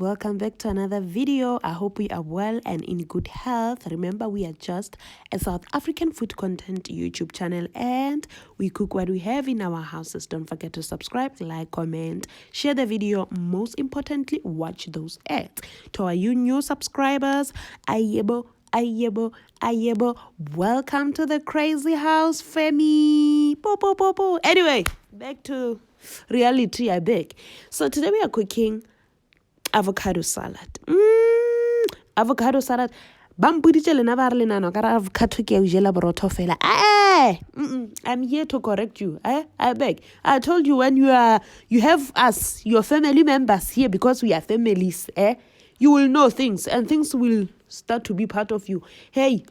welcome back to another video. I hope we are well and in good health. Remember, we are just a South African food content YouTube channel and we cook what we have in our houses. Don't forget to subscribe, like, comment, share the video. Most importantly, watch those ads. To our you new subscribers, ayebo, welcome to the crazy house, Femi. Anyway, back to reality, I beg. So today we are cooking avocado salad. Avocado salad. I'm here to correct you. I beg. I told you when you have us, your family members here, because we are families, you will know things and things will start to be part of you. Hey,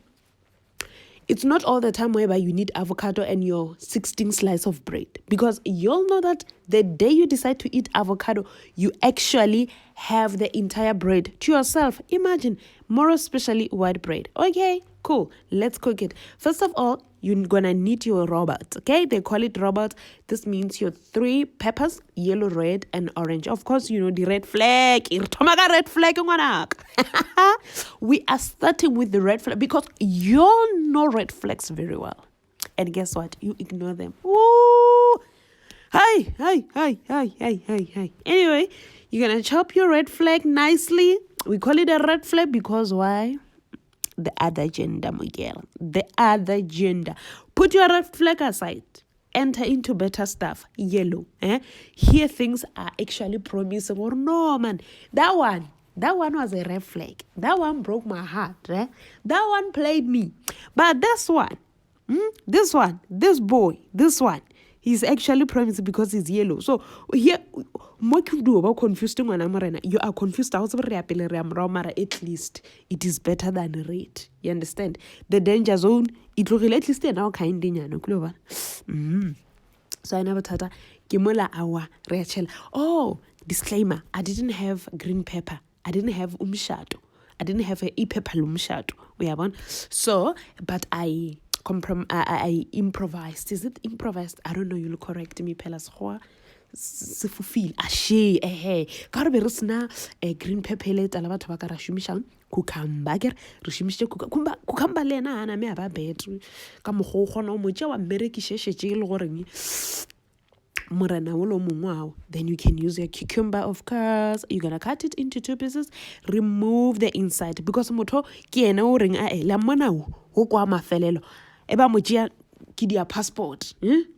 it's not all the time whereby you need avocado and your 16 slice of bread, because you'll know that the day you decide to eat avocado, you actually have the entire bread to yourself. Imagine, more especially white bread. Okay, cool. Let's cook it. First of all, you're gonna need your robot. Okay, they call it robot. This means your 3 peppers, yellow, red, and orange. Of course, you know the red flag. Red flag. We are starting with the red flag because you all know red flags very well. And guess what? You ignore them. Woo! Hi. Anyway, you're gonna chop your red flag nicely. We call it a red flag because why? The other gender, Miguel. The other gender. Put your red flag aside. Enter into better stuff. Yellow. Here things are actually promising. Oh no, man. That one was a red flag. That one broke my heart. That one played me. But this one, this boy, he's actually promising because he's yellow. So here, what you do about confusing one, you are confused. At least it is better than red. You understand? The danger zone, it will at least now kind of. So I never thought oh, disclaimer, I didn't have green pepper. I didn't have umshado. I didn't have a pepper umshado. We have one. So, but I improvised. Is it improvised? I don't know. You'll correct me. Pelas hoa. Sifufil. Ashe. Karberisna. Green pepper. Let alabat bakara shumishan. Kukambager. Rushimisha kukamba lena ana me aba betu. Kamu ho hono moja wa mereki sheshe jil gorengi. Then you can use your cucumber, of course. You're gonna cut it into 2 pieces. Remove the inside because moto kiena o ring la mona ho kwa mafelelo eba mojia kidia passport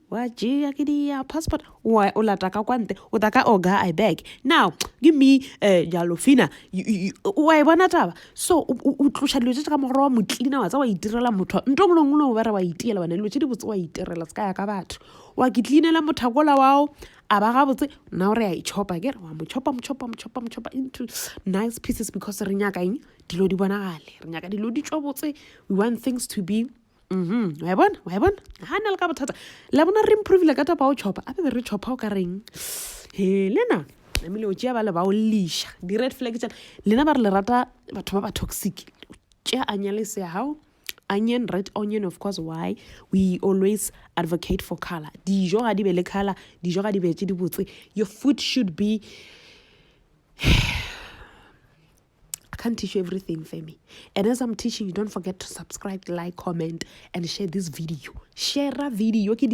wajia kidia passport wa olataka kwante utaka oga I beg. Now give me jalofina wa bona taba so utlosha dilo tsa ka moro mo cleaner wa tsa wa itirela motho ntongolongolo ba ra wa itela bana lo tshedi botse wa itirela ska ya ka batho wa ke cleanela mothakola wao aba ga botse now re a ichopa ke wa mo chopa into nice pieces because re nyaka eng dilo di bonagale re nyaka dilo di tshobotse. We want things to be wa bona ha nna le ka bothata la bona re improve le ka tapa o chopa abe re chopa o ka reng he lena emile o tšea ba le ba o lisha di red flag tša lena ba re le rata batho ba toxic tšea anyalese how onion, red onion, of course. Why? We always advocate for color. Dijo ga di be le color, dijo ga di be tše di botse. Your food should be I can't teach you everything, Femi. And as I'm teaching you, don't forget to subscribe, like, comment, and share this video. Share a video. You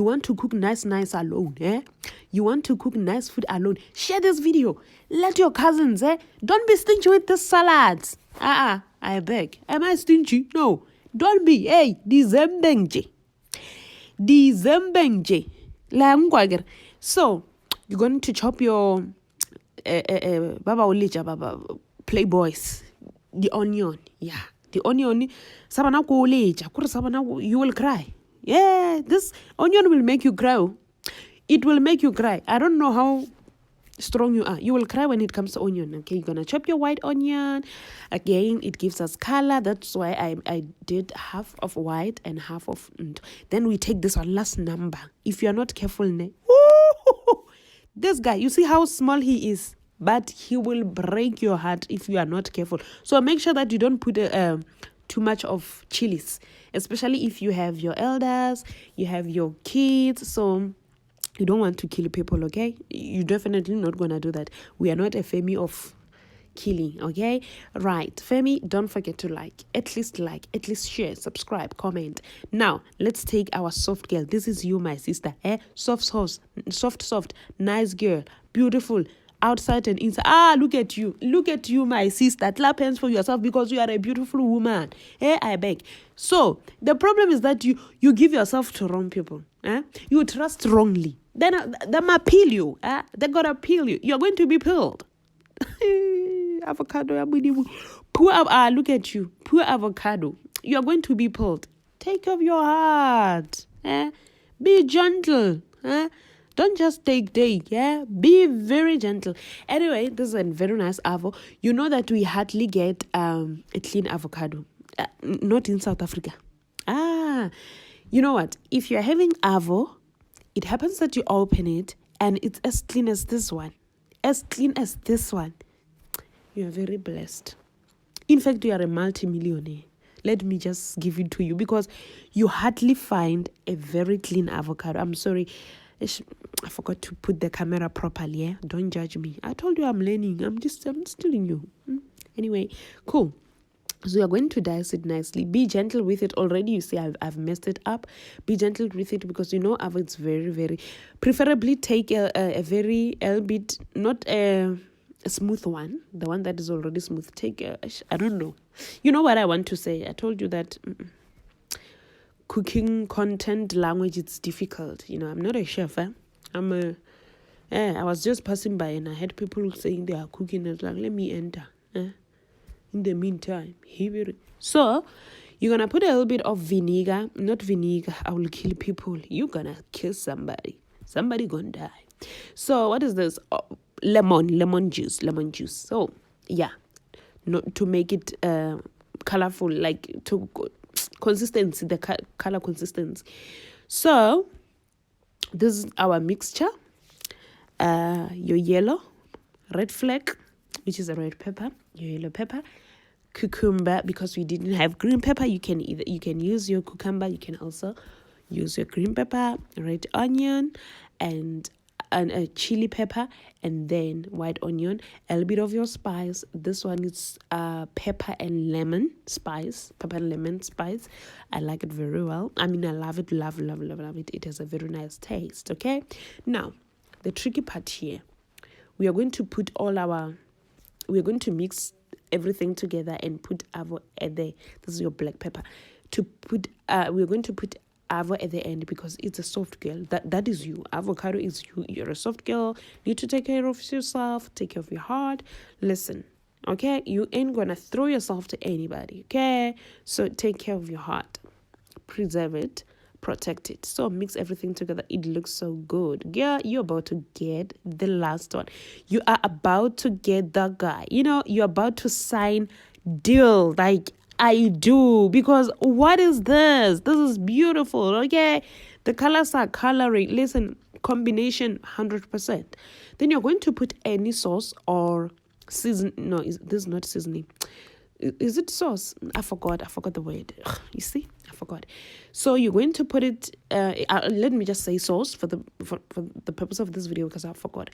want to cook nice alone, You want to cook nice food alone. Share this video. Let your cousins, Don't be stingy with the salads. I beg. Am I stingy? No. Don't be. Hey, Dizembenje. So, you're going to chop your baba playboys, the onion. Yeah, the onion. Sabana ko uleja, kuri sabana you will cry. Yeah, this onion will make you cry. It will make you cry. I don't know how strong you are. You will cry when it comes to onion. Okay, you're gonna chop your white onion. Again, it gives us color. That's why I did half of white and half of. Then we take this one last number. If you are not careful, this guy, you see how small he is, but he will break your heart if you are not careful. So make sure that you don't put too much of chilies, especially if you have your elders, you have your kids. So You don't want to kill people, okay? You're definitely not going to do that. We are not a family of killing, okay? Right. Femi, don't forget to like, at least share, subscribe, comment. Now, let's take our soft girl. This is you, my sister. Soft, nice girl, beautiful, outside and inside. Look at you, my sister. Clap hands for yourself because you are a beautiful woman. I beg. So the problem is that you give yourself to wrong people. You trust wrongly. Then they might peel you. They gotta peel you. You're going to be peeled. Avocado. Look at you. Poor avocado. You're going to be pulled. Take care of your heart. Be gentle. Don't just take. Be very gentle. Anyway, this is a very nice avo. You know that we hardly get a clean avocado. Not in South Africa. You know what? If you're having avo, it happens that you open it and it's as clean as this one. As clean as this one. You are very blessed. In fact, you are a multi-millionaire. Let me just give it to you because you hardly find a very clean avocado. I'm sorry. I forgot to put the camera properly. Don't judge me. I told you I'm learning. I'm stealing you. Anyway, cool. So you're going to dice it nicely. Be gentle with it. Already you see I've messed it up. Be gentle with it because you know it's very, very... Preferably take a very bit, not a smooth one. The one that is already smooth. Take I don't know. You know what I want to say. I told you that cooking content language, it's difficult. You know, I'm not a chef. I was just passing by and I had people saying they are cooking. I was like, let me enter. In the meantime, so you're gonna put a little bit of vinegar. Not vinegar, I will kill people. You're gonna kill somebody gonna die. So what is this? Lemon juice. So yeah, not to make it colorful, like to consistency, the color consistency. So this is our mixture. Your yellow, red flag, which is a red pepper, your yellow pepper, cucumber. Because we didn't have green pepper, you can use your cucumber. You can also use your green pepper, red onion, and a chili pepper, and then white onion, a little bit of your spice. This one is pepper and lemon spice. I like it very well. I mean, I love it. Love it. It has a very nice taste. Okay, now the tricky part here, we are going to mix everything together and put avo at the... This is your black pepper. We're going to put avo at the end because it's a soft girl. That is you. Avocado is you. You're a soft girl. Need to take care of yourself. Take care of your heart. Listen, okay? You ain't gonna throw yourself to anybody, okay? So take care of your heart. Preserve it. Protect it. So mix everything together. It looks so good. Girl, you're about to get the last one. You are about to get the guy. You know, you're about to sign deal. Like I do. Because what is this? This is beautiful. Okay. The colors are coloring. Listen, combination 100%. Then you're going to put any sauce or season. No, this is not seasoning. Is it sauce? I forgot the word. You see, I forgot. So you're going to put it. Let me just say sauce for the purpose of this video because I forgot.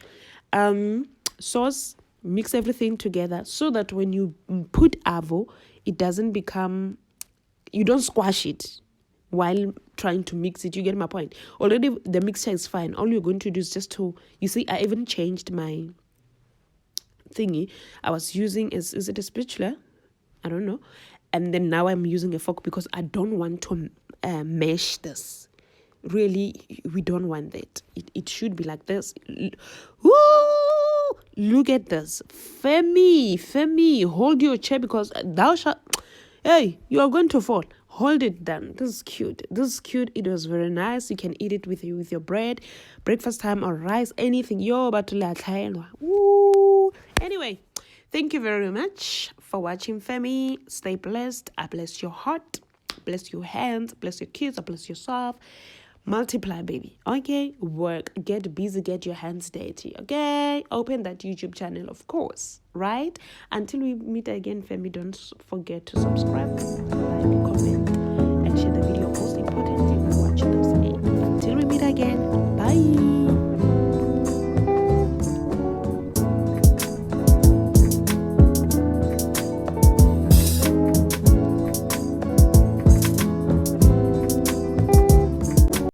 Sauce. Mix everything together so that when you put avo, it doesn't become. You don't squash it while trying to mix it. You get my point. Already the mixture is fine. All you're going to do is just to. You see, I even changed my thingy. I was using is it a spatula? I don't know. And then now I'm using a fork because I don't want to mash this. Really, we don't want that. It should be like this. Woo! Look at this. Femi, hold your chair because thou shalt... Hey, you are going to fall. Hold it down. This is cute. It was very nice. You can eat it with your bread, breakfast time or rice, anything. Yo, but woo! Anyway, thank you very much for watching, Femi. Stay blessed. I bless your heart. Bless your hands. Bless your kids. I bless yourself. Multiply, baby. Okay? Work. Get busy. Get your hands dirty. Okay? Open that YouTube channel, of course. Right? Until we meet again, Femi, don't forget to subscribe.